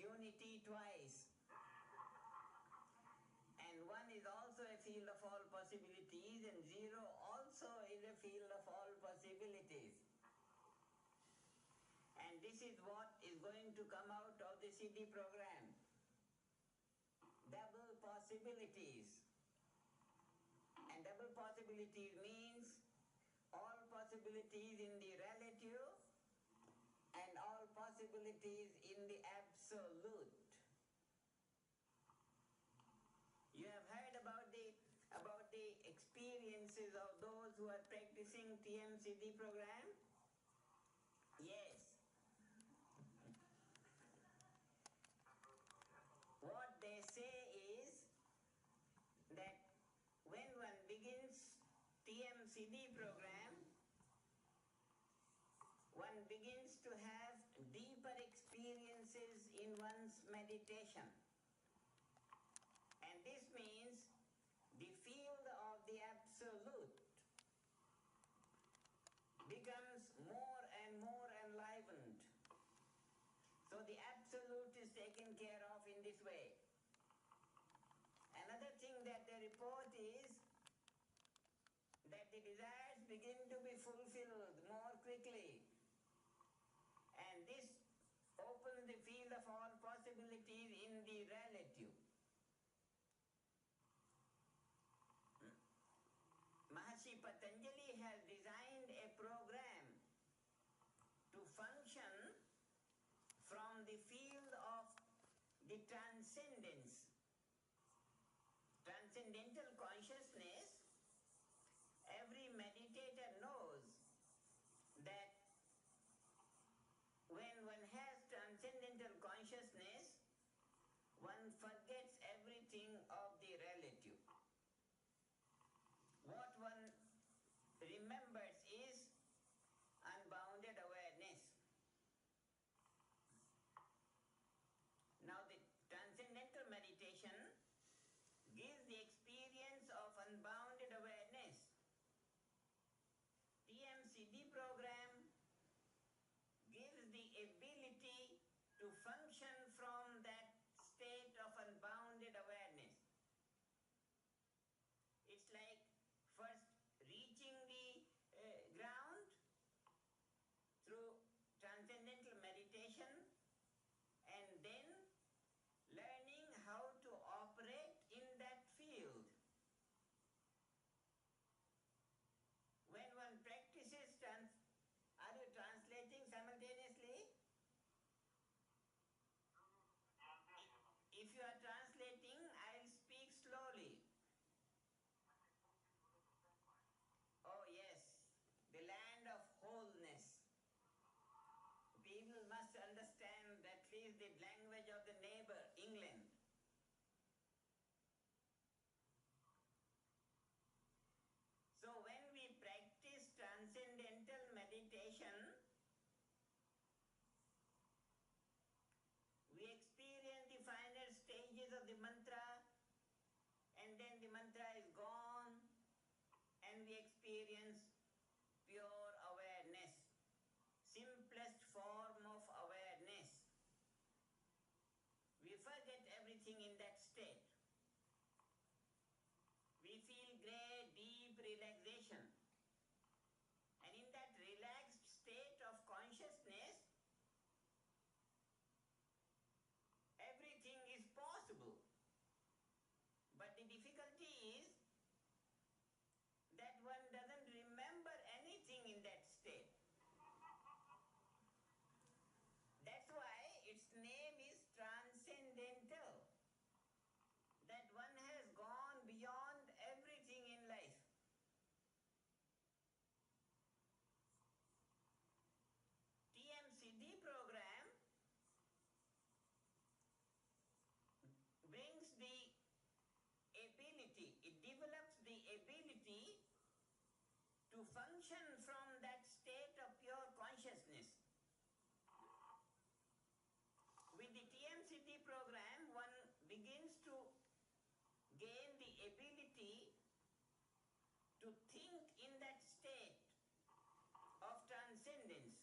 unity twice. And 1 is also a field of all possibilities, and 0 also is a field of all possibilities. And this is what is going to come out of the Siddhi program. Double possibilities. And double possibilities means all possibilities in the relative and all possibilities in the absolute. You have heard about the experiences of those who are practicing TM-Siddhi program? Yes. What they say is that when one begins TM-Siddhi program, one begins to have deeper experiences in one's meditation. And this means the field of the absolute becomes more and more enlivened. So the absolute is taken care of in this way. Another thing that they report is that the desires begin to be fulfilled more quickly. And this opens the field of all possibilities in the relative. Maharishi Patanjali has designed a program to function from the field of the transcendence. Transcendental consciousness, every meditator knows that when one has transcendental consciousness, one forgets everything of the relative. What one remembers is unbounded awareness. Now the transcendental meditation gives the experience of unbounded awareness. TM-Siddhi program gives the ability to function from that state of unbounded awareness. It's like first reaching the ground through transcendental meditation and then learning how to operate in that field. When one practices, are you translating simultaneously? If you are translating, I'll speak slowly. Oh yes, the land of wholeness. People must understand at least the language of the neighbor, England. So when we practice transcendental meditation, we experience the finer stages of the mantra, and then the mantra is gone, and we experience pure awareness, simplest form of awareness. We forget everything in that state. We feel great, deep relaxation. And in that relaxed state of consciousness, everything is possible. But the difficulty is that one doesn't remember anything in that state. That's why its name is transcendental. That one has gone beyond everything in life. TM-Siddhi program brings the ability, it develops the ability to function from that state of pure consciousness. With the TM-Siddhi program, one begins to gain the ability to think in that state of transcendence.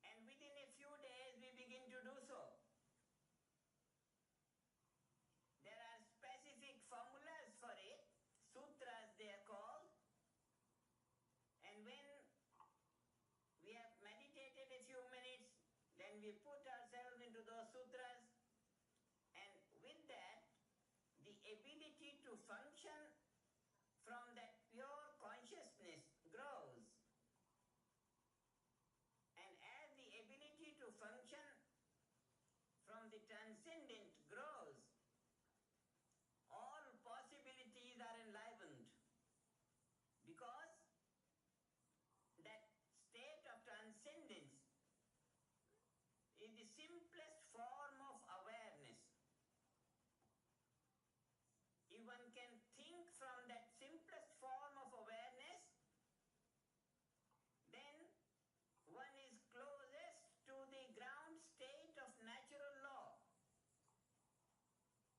And within a few days we begin and we put ourselves into those sutras, and with that, the ability to function from that pure consciousness grows. And as the ability to function from the transcendent grows, all possibilities are enlivened, because that state of transcendence is the simplest form of awareness. If one can think from that simplest form of awareness, then one is closest to the ground state of natural law.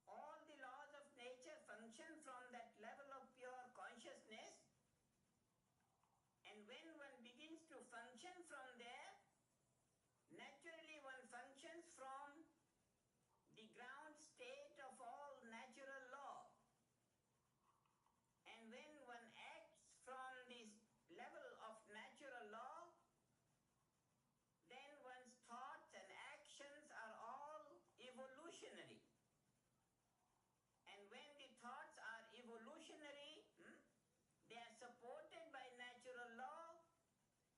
All the laws of nature function from that level of pure consciousness, and when one begins to function from there, naturally one functions from the ground state of all natural law. And when one acts from this level of natural law, then one's thoughts and actions are all evolutionary. And when the thoughts are evolutionary, they are supported by natural law,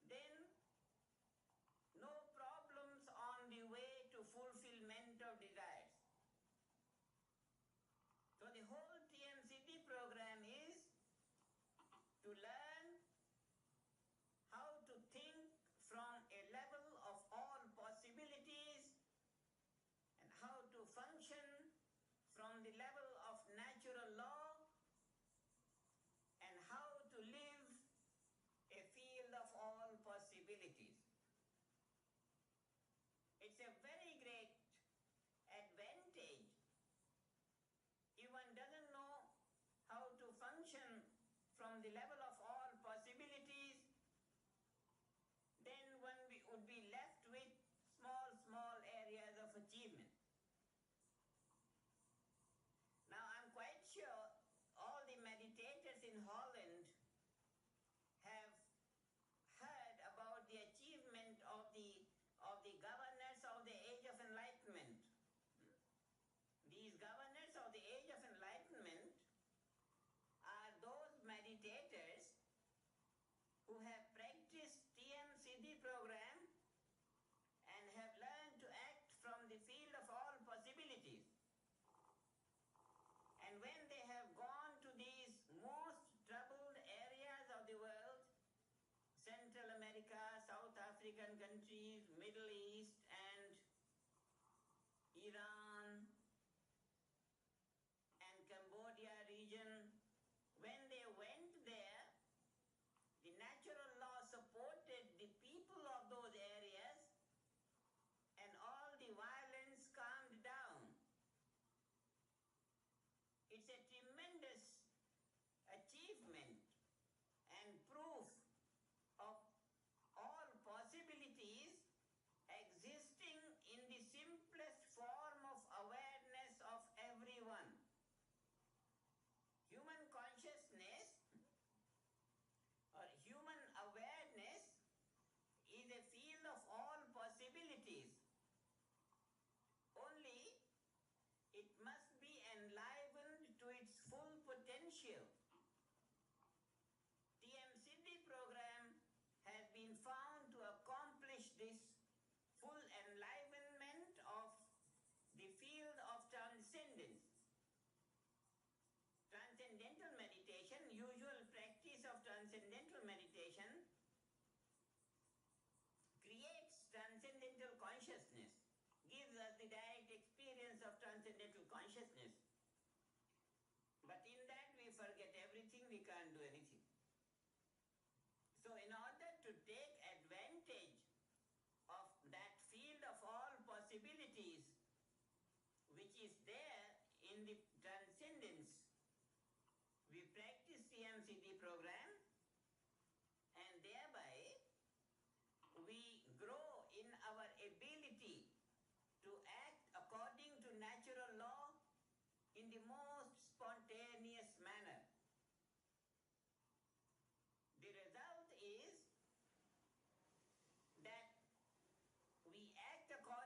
then no problems on the way to fulfillment of desires. So the whole TM-Siddhi program is to learn how to think from a level of all possibilities and how to function from the level of natural law and how to live a field of all possibilities. It's a very great advantage if one doesn't know how to function from the level of all possibilities, then one would be left with small areas of achievement. Now I'm quite sure all the meditators in Holland have heard about the achievement of the governors of the Age of Enlightenment. These governors of the Age of Enlightenment are those meditators who have practiced TM-Siddhi program and have learned to act from the field of all possibilities. And when they have gone to these most troubled areas of the world, Central America, South African countries, Middle East, and Iran, and Cambodia region, when they went there, the natural law supported the people of those areas, and all the violence calmed down. It's a tremendous achievement and proof of all possibilities existing in the simplest form of awareness of everyone. Human consciousness or human awareness is a field of all possibilities. Only it must be enlivened to its full potential. TM-Siddhi program has been found to accomplish this full enlivenment of the field of transcendence. Transcendental meditation, usual practice of transcendental meditation, creates transcendental consciousness, gives us the direct experience of transcendental consciousness. But in that we forget everything, we can't do anything. So in order to take advantage of that field of all possibilities which is there in the transcendence, we practice TM-Siddhi program, and thereby we grow in our ability to act according to natural law in the most spontaneous manner. The result is that we act according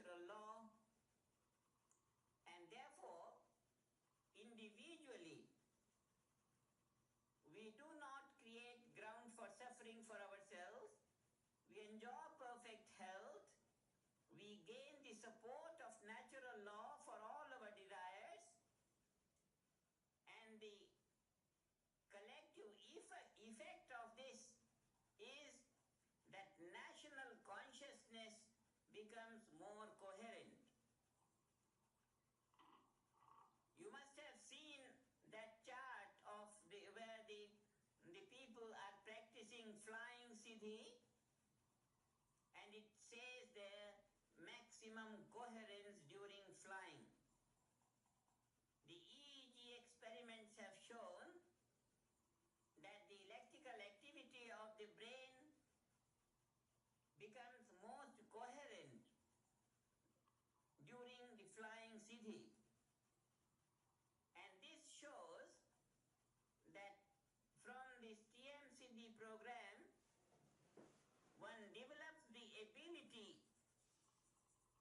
natural law, and therefore, individually, we do not create ground for suffering for ourselves. We enjoy perfect health. We gain the support of natural law for all our desires, and the collective effect of this is that national consciousness becomes more coherent. You must have seen that chart of where the people are practicing flying Siddhi, and it says there maximum coherence during flying. The EEG experiments have shown that the electrical activity of the brain becomes most coherent during the flying Siddhi. And this shows that from this TM Siddhi program, one develops the ability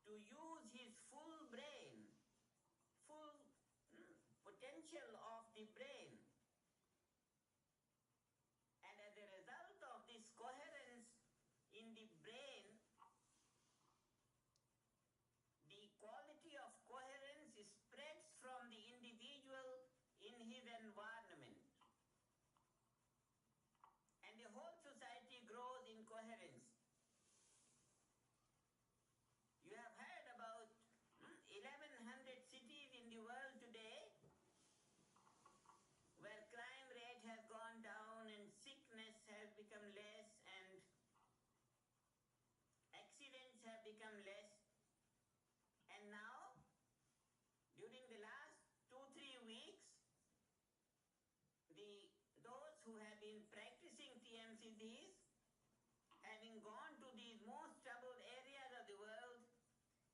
to use his full brain, full potential of the brain. And as a result of this coherence in the brain, the quality of coherence spreads from the individual in his environment. And the whole society grows in coherence. You have heard about 1100 cities in the world today where crime rate has gone down and sickness has become less and accidents have become less. And now, during the last 2-3 weeks, those who have been practicing TM Siddhis, having gone to these most troubled areas of the world,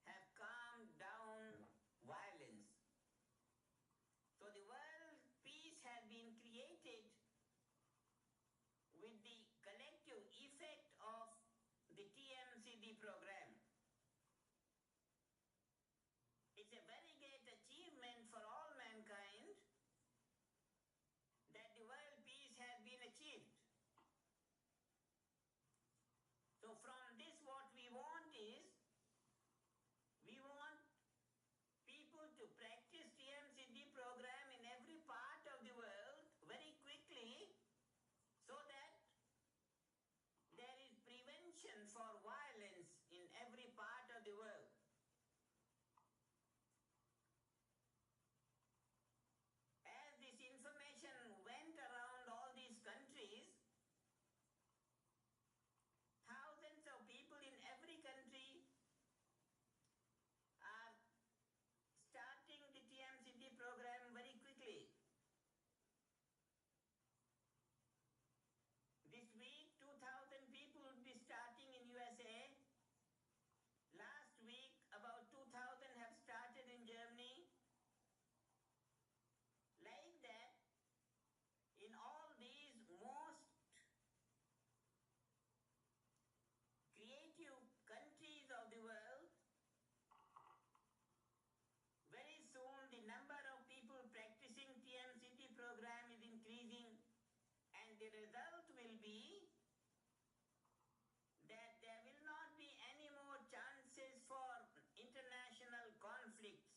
have calmed down violence. So the world peace has been created with the collective effect of the TM Siddhi program. It's a very great achievement for all mankind that the world peace has been achieved. So from this what we want is, we want people to practice TM Siddhi program in every part of the world very quickly, so that there is prevention for violence in every part of the world. As this information went around all these countries, thousands of people in every country are starting the TM Siddhi program very quickly. This week, 2,000 people would be starting in USA. Last week, about 2,000 have started in Germany. Like that, in all these most creative countries of the world, very soon the number of people practicing TM Siddhi program is increasing, and the result will be that there will not be any more chances for international conflicts.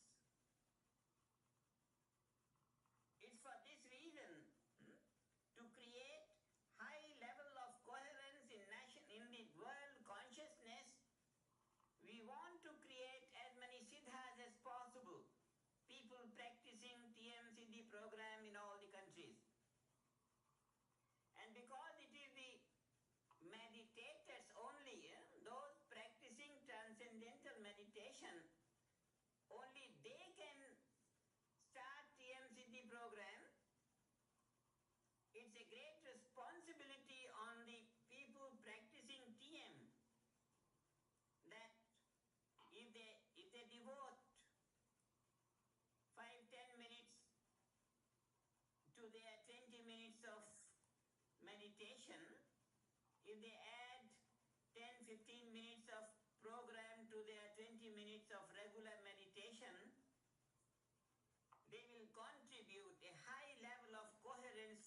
It's for this reason, to create high level of coherence in the world consciousness, we want to create as many siddhas as possible, people practicing TM Siddhi program in all the countries. And because it is the meditators only, those practicing transcendental meditation, only they can start TM Siddhi program. It's a great responsibility on the people practicing TM that if they devote 5-10 minutes to their 20 minutes of meditation, if they add 10-15 minutes of program to their 20 minutes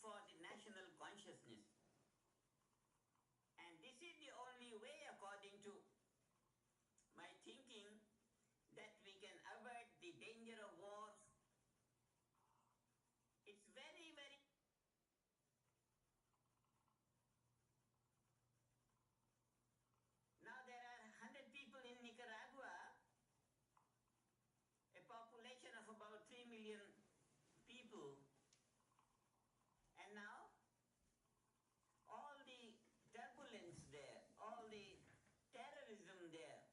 for the national consciousness. And this is the only way, according to my thinking, that we can avoid the danger of war. It's very, very... Now there are 100 people in Nicaragua, a population of about 3 million people. And now, all the turbulence there, all the terrorism there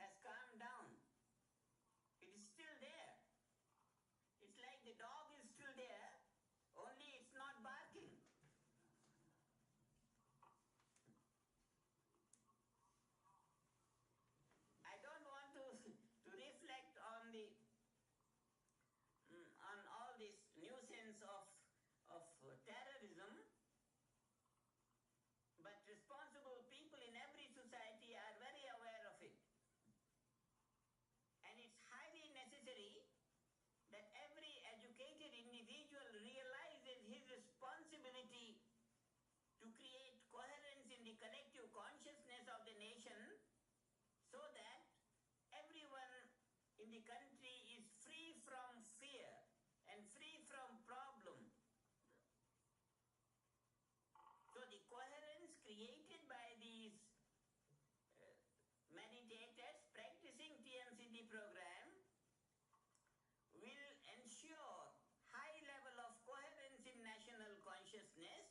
has calmed down. It is still there. It's like the dog is still there, only it's not barking. I don't want to reflect on the on all this nuisance of terrorism, but responsible people in every society are very aware of it. And it's highly necessary that every educated individual realizes his responsibility to create coherence in the collective consciousness of the nation, so that everyone in the country is free from fear and free from problem. So the coherence created by these meditators practicing TMCD program will ensure high level of coherence in national consciousness,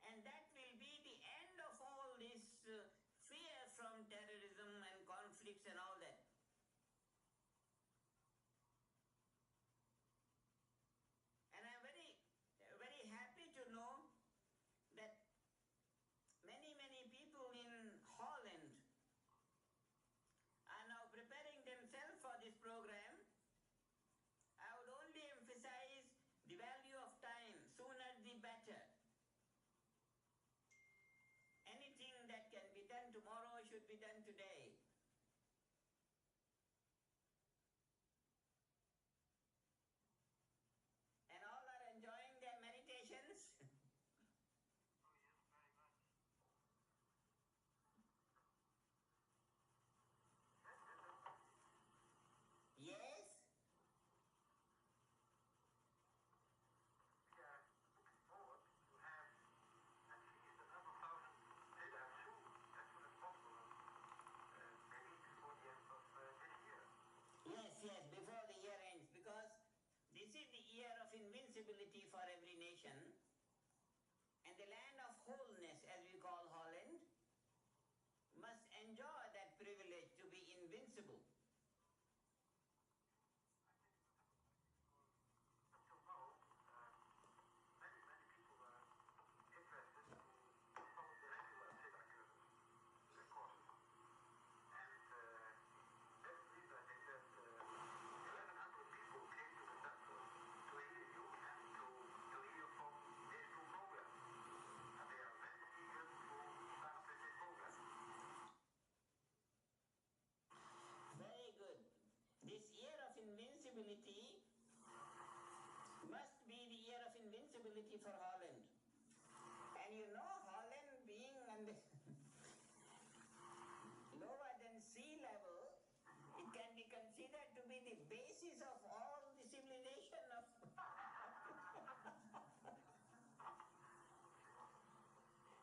and that will be the end of all this fear from terrorism and conflicts and all that. And I'm very, very happy to know that many people in Holland are now preparing themselves for this program. I would only emphasize the value of time, sooner the better. Anything that can be done tomorrow should be done today. And all are enjoying their meditations. Yes? We are looking forward to have at least another 1,000 pillars soon, as soon as possible, maybe before the end of this year. Yes, before the year ends, because this is the year of invincibility for every nation, and the land of wholeness, as we call Holland, must enjoy that privilege to be invincible. Until now, many people are interested to follow the regular Siddha courses. And that's the reason I think that 1,100 people came to the temple to hear you and to hear from this new program. And they are very eager to start with this program. Very good. This year of invincibility must be the year of invincibility for Holland. And you know, Holland being on the lower than sea level, it can be considered to be the basis of all the civilization of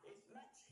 it's much